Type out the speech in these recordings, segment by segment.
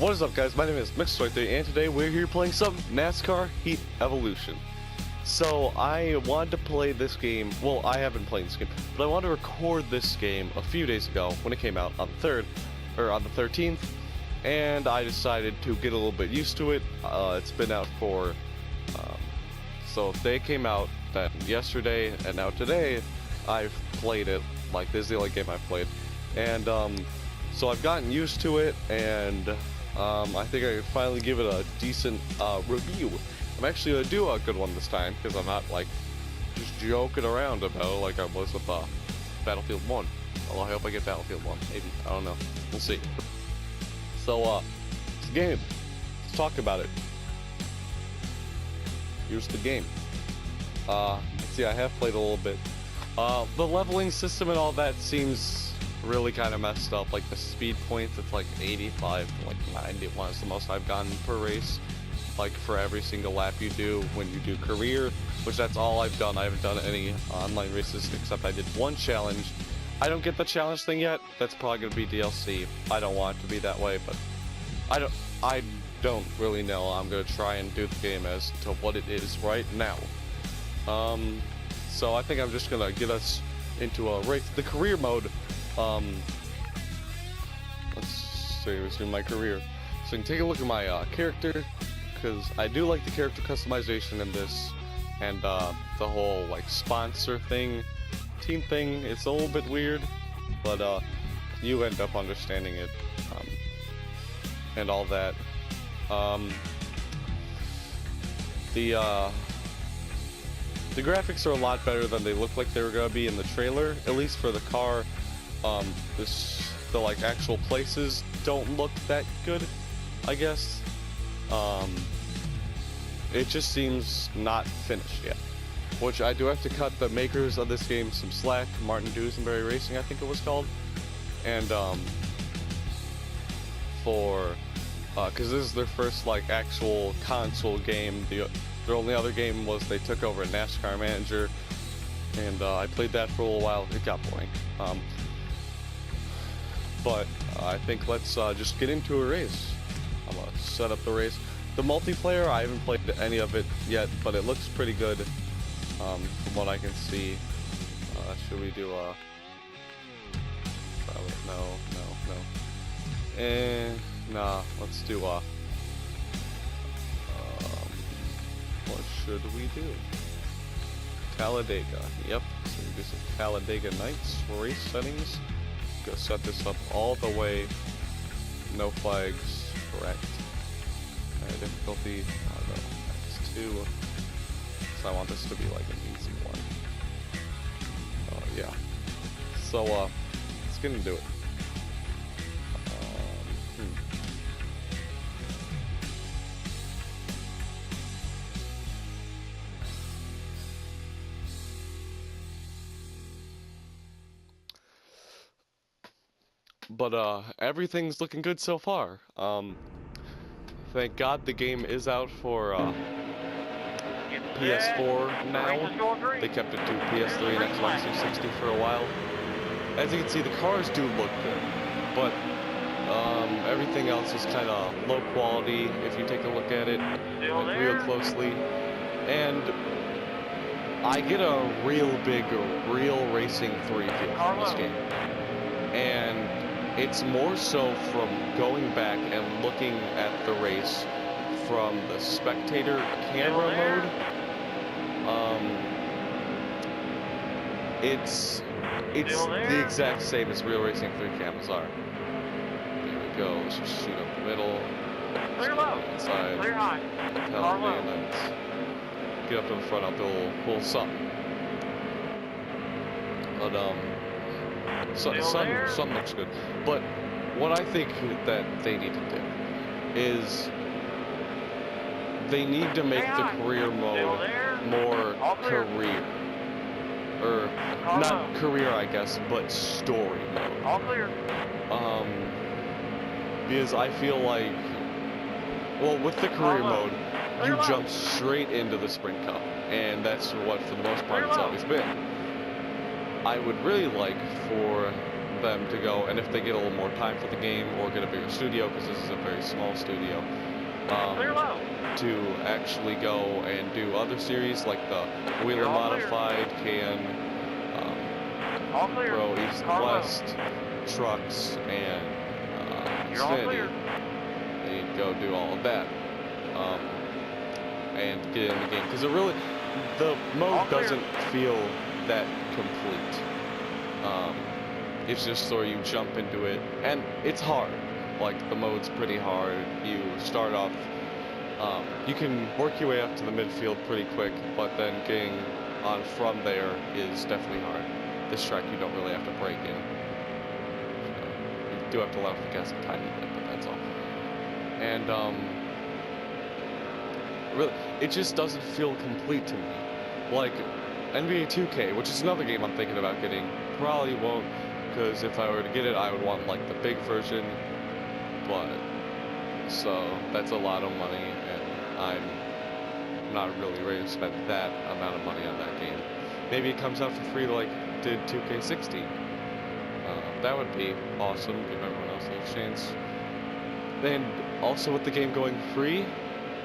What is up, guys? My name is Mixed23, and today we're here playing some NASCAR Heat Evolution. So I wanted to play this game. Well, I haven't played this game, but I wanted to record this game a few days ago when it came out on the 3rd, or on the 13th, and I decided to get a little bit used to it. It's been out for, so they came out then yesterday, and now today I've played it. Like, this is the only game I've played, and so I've gotten used to it, and I think I can finally give it a decent review. I'm actually going to do a good one this time, because I'm not, like, just joking around about it like I was with Battlefield 1. Although I hope I get Battlefield 1, maybe. I don't know. We'll see. So, it's the game. Let's talk about it. Here's the game. Let's see, I have played a little bit. The leveling system and all that seems really kind of messed up. Like, the speed points, it's like 85 to like 91 is the most I've gotten per race, like for every single lap you do when you do career, which that's all I've done. I haven't done any online races except I did one challenge. I don't get the challenge thing yet. That's probably gonna be DLC. I don't want it to be that way, but I don't really know. I'm gonna try and do the game as to what it is right now. So I think I'm just gonna get us into a race, the career mode. Let's see, resume my career. So you can take a look at my character, because I do like the character customization in this, and the whole like sponsor thing, team thing. It's a little bit weird, but you end up understanding it, and all that. The graphics are a lot better than they look like they were gonna be in the trailer, at least for the car. The like actual places don't look that good, I guess. It just seems not finished yet, which I do have to cut the makers of this game some slack. Martin Duesenberry Racing, I think it was called, and because this is their first like actual console game. Their only other game was they took over a NASCAR Manager, and I played that for a little while. It got boring. But I think let's just get into a race. I'm gonna set up the race. The multiplayer, I haven't played any of it yet, but it looks pretty good from what I can see. Should we do a... No. Nah, let's do a... what should we do? Talladega. Yep, so we do some Talladega Nights race settings. Go set this up all the way. No flags. Correct. Difficulty. No, X2. So I want this to be like an easy one. Yeah. So let's get into it. But everything's looking good so far. Thank God the game is out for PS4 now. They kept it to PS3 and Xbox 360 for a while. As you can see, the cars do look good, but everything else is kind of low quality if you take a look at it like, real closely. And I get a real big Real Racing 3 feel from this game. And it's more so from going back and looking at the race from the spectator camera mode. It's the exact same as Real Racing 3 cameras are. Here we go. Let's just shoot up the middle. Clear low. Inside. Clear high. Car low. And then get up to the front. I'll do a little something. But sun looks good, but what I think that they need to do is they need to make the career mode more career, or not career, I guess, but story mode. All clear. Because I feel like, well, with the career mode, you jump straight into the Sprint Cup, and that's what, for the most part, it's always been. I would really like for them to go, and if they get a little more time for the game or get a bigger studio, because this is a very small studio, to actually go and do other series like the Wheeler Modified, Pro East and West, Trucks, and Xfinity. They go do all of that and get in the game, because the mode doesn't feel that complete. It's just sort of you jump into it, and it's hard. Like, the mode's pretty hard. You start off, you can work your way up to the midfield pretty quick, but then getting on from there is definitely hard. This track you don't really have to brake in. You do have to let off the gas a tiny bit, but that's all. And really, it just doesn't feel complete to me. Like NBA 2K, which is another game I'm thinking about getting, probably won't, because if I were to get it, I would want like the big version. But so that's a lot of money, and I'm not really ready to spend that amount of money on that game. Maybe it comes out for free like did 2K16. That would be awesome. Give everyone else a little chance. And also with the game going free,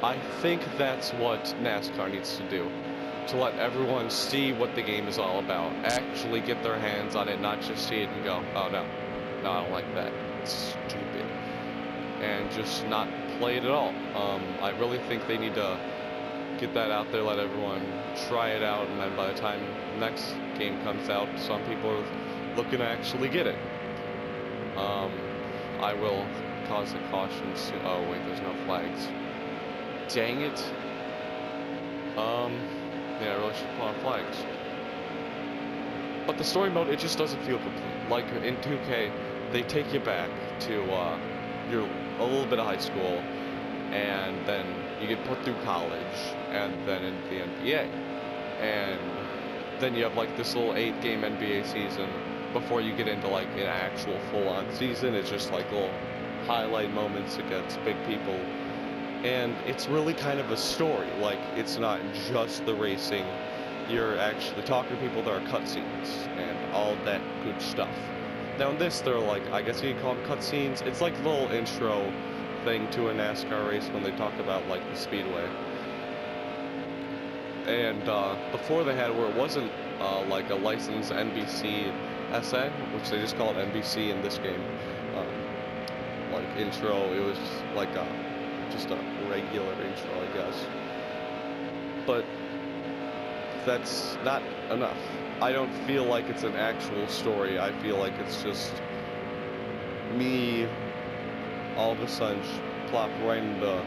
I think that's what NASCAR needs to do. To let everyone see what the game is all about. Actually get their hands on it, not just see it and go, oh no, I don't like that. It's stupid. And just not play it at all. I really think they need to get that out there, let everyone try it out, and then by the time the next game comes out, some people are looking to actually get it. I will cause a caution soon. Oh wait, there's no flags. Dang it. Yeah, I really should put on flags. But the story mode, it just doesn't feel complete. Like in 2K, they take you back to your a little bit of high school, and then you get put through college, and then into the NBA. And then you have like this little 8-game NBA season before you get into like an actual full-on season. It's just like little highlight moments against big people. And it's really kind of a story. Like, it's not just the racing. You're actually talking to people. There are cutscenes and all that good stuff. Now in this, they're like, I guess you could call them cutscenes. It's like a little intro thing to a NASCAR race when they talk about like the speedway. And before they had where it wasn't like a licensed NBC SN, which they just call it NBC in this game. Like intro, it was like just a regular intro, I guess. But that's not enough. I don't feel like it's an actual story. I feel like it's just me all of a sudden plop right into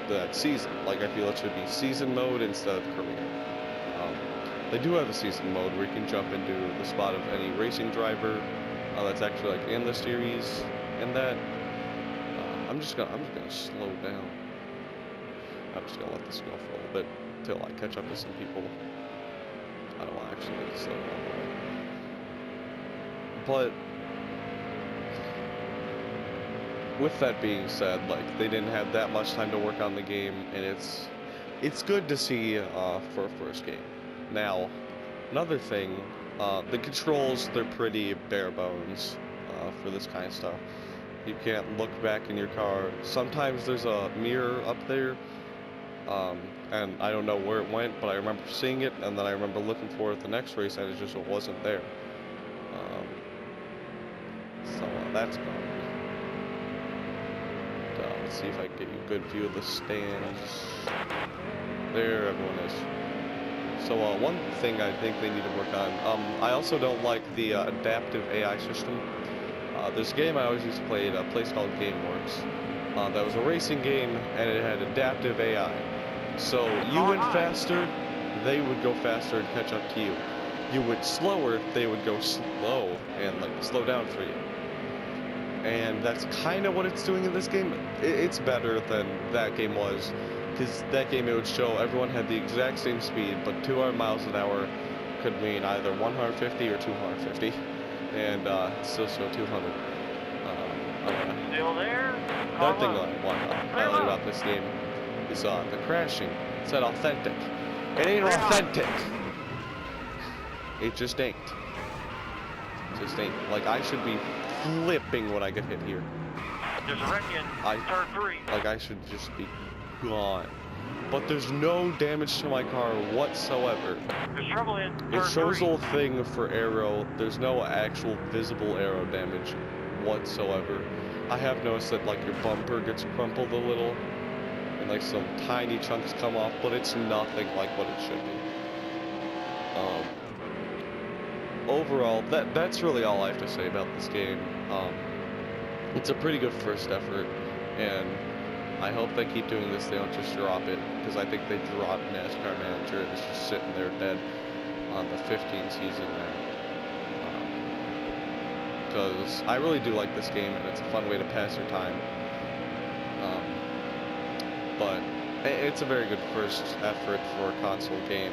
that season. Like, I feel it should be season mode instead of career. They do have a season mode where you can jump into the spot of any racing driver that's actually like in the series, and that I'm just gonna slow down. I'm just gonna let this go for a little bit till I catch up to some people. I don't want to actually slow down all the way. But with that being said, like, they didn't have that much time to work on the game, and it's good to see for a first game. Now, another thing, the controls, they're pretty bare bones for this kind of stuff. You can't look back in your car. Sometimes there's a mirror up there, and I don't know where it went, but I remember seeing it, and then I remember looking for it the next race, and it just wasn't there. So that's gone. Let's see if I can get you a good view of the stands. There everyone is. So one thing I think they need to work on, I also don't like the adaptive AI system. There's a game I always used to play at a place called GameWorks. That was a racing game, and it had adaptive AI. So you went faster, they would go faster and catch up to you. You went slower, they would go slow and like slow down for you. And that's kind of what it's doing in this game. It's better than that game was, because that game, it would show everyone had the exact same speed, but 200 miles an hour could mean either 150 or 250, and still show 200. Still there? Another thing that I want to highlight about this game is the crashing. It said authentic. It ain't authentic. It just ain't. just ain't. Like, I should be flipping when I get hit here. There's a wreck in turn 3. Like, I should just be gone. But there's no damage to my car whatsoever. There's trouble in turn It shows 3. a little thing for arrow. There's no actual visible arrow damage whatsoever. I have noticed that, like, your bumper gets crumpled a little, and, like, some tiny chunks come off, but it's nothing like what it should be. Overall, that's really all I have to say about this game. It's a pretty good first effort, and I hope they keep doing this. They don't just drop it, because I think they dropped NASCAR Manager and it's just sitting there dead on the 15 season now. Because I really do like this game, and it's a fun way to pass your time. But it's a very good first effort for a console game,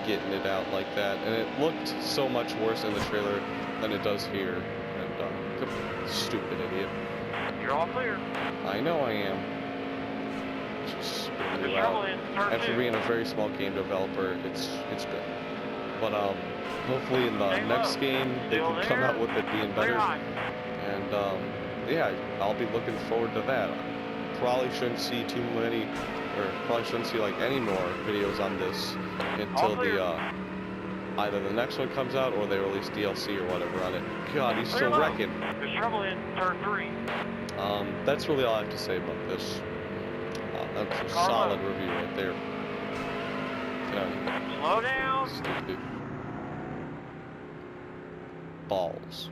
getting it out like that. And it looked so much worse in the trailer than it does here. And stupid idiot. You're all clear. I know I am. Just spinning There's you trouble out. in turn After 2. being a very small game developer, it's good. But hopefully in the next game they Still can come there? out with it being Clear better. high. And yeah, I'll be looking forward to that. Probably shouldn't see too many, or probably shouldn't see like any more videos on this until the either the next one comes out or they release DLC or whatever on it. God, he's still wrecking. There's trouble in turn 3. That's really all I have to say about this. That's a solid review right there. Slow down. Stupid balls.